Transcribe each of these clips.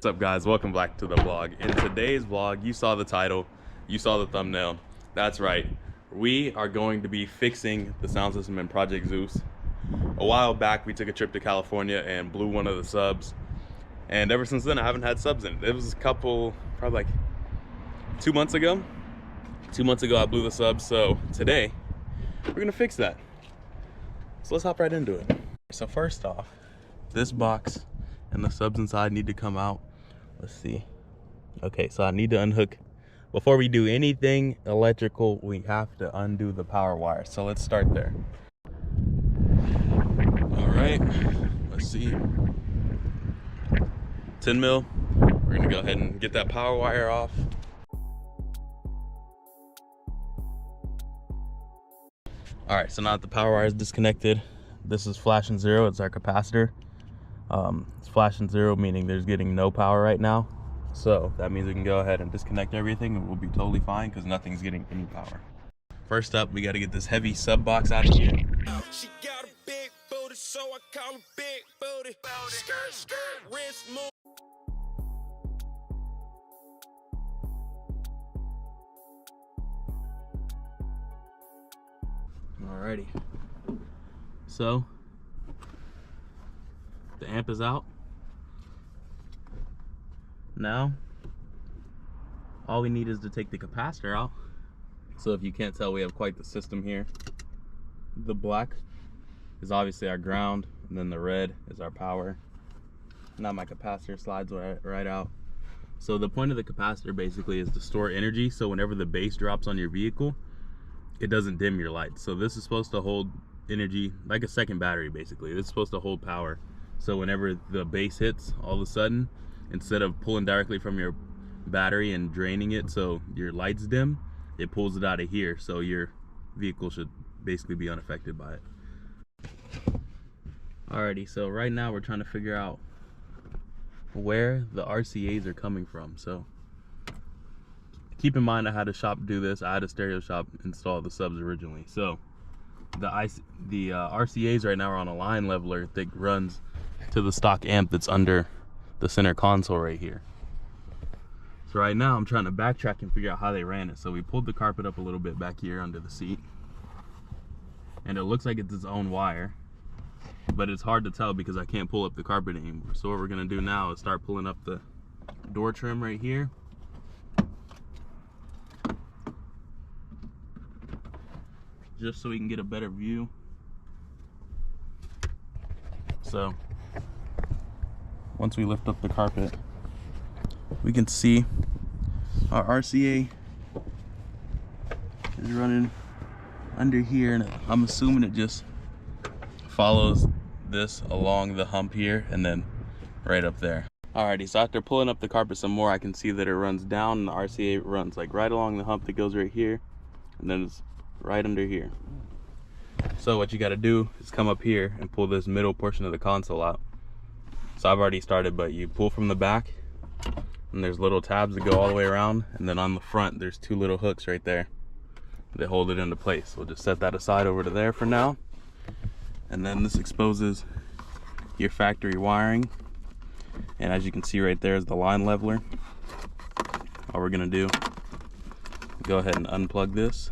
What's up, guys? Welcome back to the vlog. In today's vlog, you saw the title, you saw the thumbnail. That's right, we are going to be fixing the sound system in Project ZEUS. A while back we took a trip to California and blew one of the subs, and ever since then I haven't had subs in it. It was a couple, probably like 2 months ago. 2 months ago I blew the sub, so today we're gonna fix that. So let's hop right into it. So first off, this box and the subs inside need to come out. Let's see. Okay, so I need to unhook. Before we do anything electrical, we have to undo the power wire. So let's start there. All right, let's see. 10 mil. We're gonna go ahead and get that power wire off. All right, so now that the power wire is disconnected, this is flashing 0, it's our capacitor. It's flashing 0, meaning there's getting no power right now. So that means we can go ahead and disconnect everything and we'll be totally fine because nothing's getting any power. First up, we got to get this heavy sub box out of here. She got a big booty, so I call her big booty. Skirt, skirt, wrist move. Alrighty. So the amp is out. Now all we need is to take the capacitor out. So if you can't tell, we have quite the system here. The black is obviously our ground, and then the red is our power. Now my capacitor slides right out. So the point of the capacitor basically is to store energy, so whenever the base drops on your vehicle, it doesn't dim your lights. So this is supposed to hold energy like a second battery. Basically it's supposed to hold power, so whenever the base hits, all of a sudden, instead of pulling directly from your battery and draining it so your lights dim, it pulls it out of here, so your vehicle should basically be unaffected by it. Alrighty, so right now we're trying to figure out where the RCAs are coming from. So keep in mind, I had a shop do this. I had a stereo shop install the subs originally. So the RCAs right now are on a line leveler that runs to the stock amp that's under the center console right here. So right now I'm trying to backtrack and figure out how they ran it. So we pulled the carpet up a little bit back here under the seat, and it looks like it's its own wire, but it's hard to tell because I can't pull up the carpet anymore. So what we're gonna do now is start pulling up the door trim right here. Just so we can get a better view. So once we lift up the carpet, we can see our RCA is running under here, and I'm assuming it just follows this along the hump here and then right up there. Alrighty, so after pulling up the carpet some more, I can see that it runs down, and the RCA runs like right along the hump that goes right here, and then it's right under here. So what you got to do is come up here and pull this middle portion of the console out. So I've already started, but you pull from the back, and there's little tabs that go all the way around, and then on the front there's 2 little hooks right there that hold it into place. We'll just set that aside over to there for now, and then this exposes your factory wiring. And as you can see right there is the line leveler. All we're gonna do, go ahead and unplug this,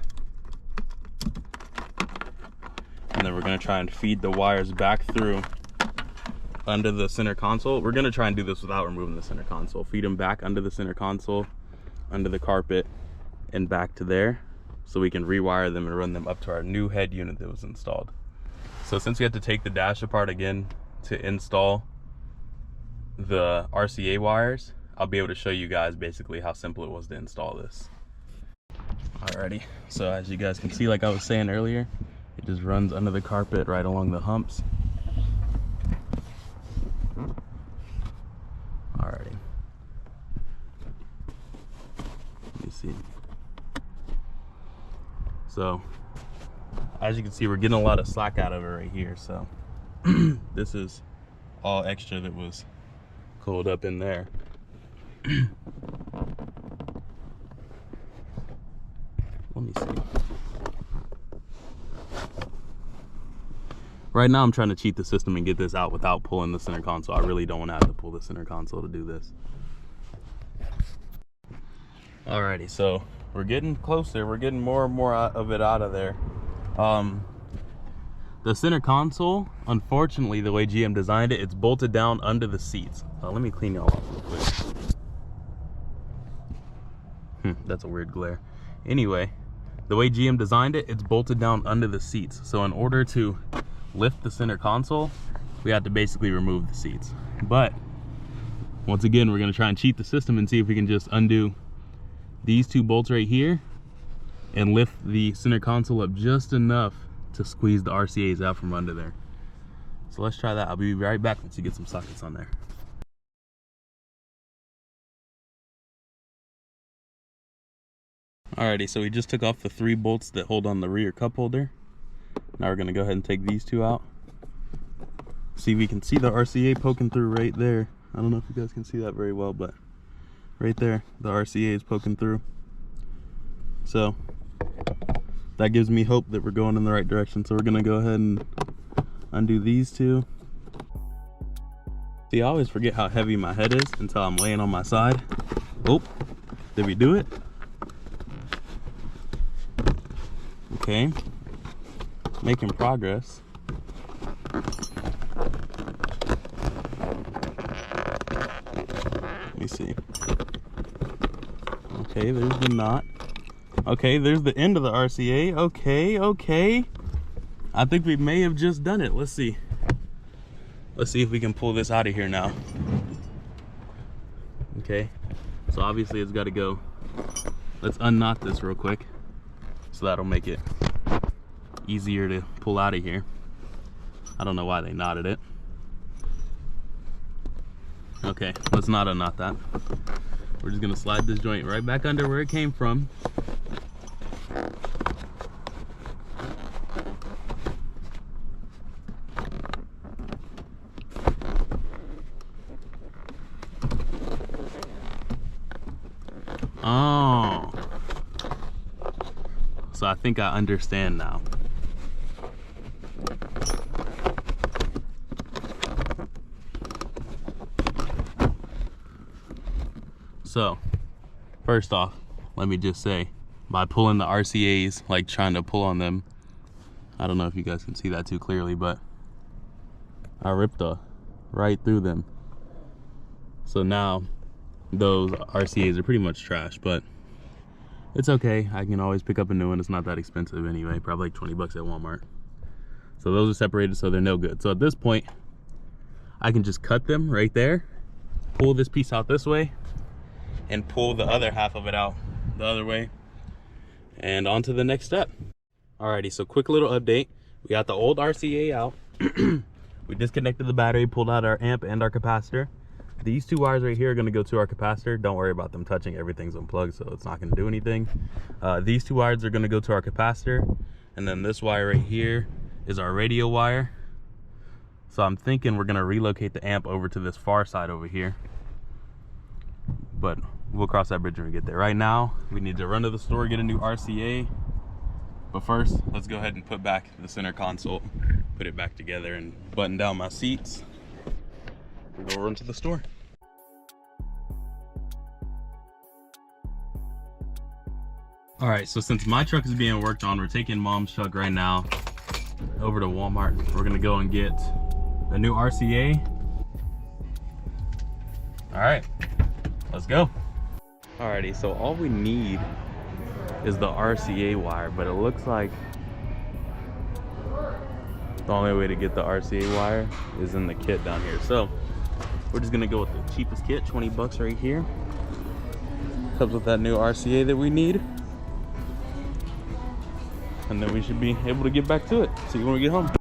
and then we're gonna try and feed the wires back through under the center console. We're gonna try and do this without removing the center console. Feed them back under the center console, under the carpet, and back to there, so we can rewire them and run them up to our new head unit that was installed. So since we have to take the dash apart again to install the RCA wires, I'll be able to show you guys basically how simple it was to install this. Alrighty, so as you guys can see, like I was saying earlier, it just runs under the carpet right along the humps. Alrighty. Let me see. So, as you can see, we're getting a lot of slack out of it right here. So, this is all extra that was coiled up in there. Let me see. Right now I'm trying to cheat the system and get this out without pulling the center console. I really don't want to have to pull the center console to do this. Alrighty, so we're getting closer. We're getting more and more of it out of there. The center console, unfortunately, the way GM designed it, it's bolted down under the seats. Let me clean y'all off real quick. That's a weird glare. Anyway, the way GM designed it, it's bolted down under the seats. So in order to lift the center console, we have to basically remove the seats. But once again, we're gonna try and cheat the system and see if we can just undo these two bolts right here and lift the center console up just enough to squeeze the RCAs out from under there. So let's try that. I'll be right back once you get some sockets on there. Alrighty, so we just took off the 3 bolts that hold on the rear cup holder. Now we're gonna go ahead and take these 2 out. See, we can see the RCA poking through right there. I don't know if you guys can see that very well, but right there, the RCA is poking through. So that gives me hope that we're going in the right direction. So we're gonna go ahead and undo these 2. See, I always forget how heavy my head is until I'm laying on my side. Oh, did we do it? Okay, making progress. Let me see. Okay, there's the knot. Okay, there's the end of the RCA. Okay. I think we may have just done it. Let's see. Let's see if we can pull this out of here now. Okay, so obviously it's got to go. Let's unknot this real quick, so that'll make it easier to pull out of here. I don't know why they knotted it. Okay, let's not unknot that. We're just gonna slide this joint right back under where it came from. Oh, so I think I understand now. So, first off, let me just say, by pulling the RCAs, like trying to pull on them, I don't know if you guys can see that too clearly, but I ripped right through them. So now those RCAs are pretty much trash, but it's okay. I can always pick up a new one. It's not that expensive anyway, probably like 20 bucks at Walmart. So those are separated, so they're no good. So at this point, I can just cut them right there, pull this piece out this way, and pull the other half of it out the other way, and on to the next step. Alrighty, so quick little update. We got the old RCA out. We disconnected the battery, pulled out our amp and our capacitor. These 2 wires right here are gonna go to our capacitor. Don't worry about them touching, everything's unplugged, so it's not gonna do anything. These 2 wires are gonna go to our capacitor, and then this wire right here is our radio wire. So I'm thinking we're gonna relocate the amp over to this far side over here, but we'll cross that bridge when we get there. Right now, we need to run to the store, get a new RCA. But first, let's go ahead and put back the center console, put it back together, and button down my seats. We'll go run to the store. All right, so since my truck is being worked on, we're taking Mom's truck right now over to Walmart. We're gonna go and get the new RCA. All right, let's go. Alrighty, so all we need is the RCA wire, but it looks like the only way to get the RCA wire is in the kit down here. So we're just gonna go with the cheapest kit, 20 bucks right here. Comes with that new RCA that we need. And then we should be able to get back to it. See you when we get home.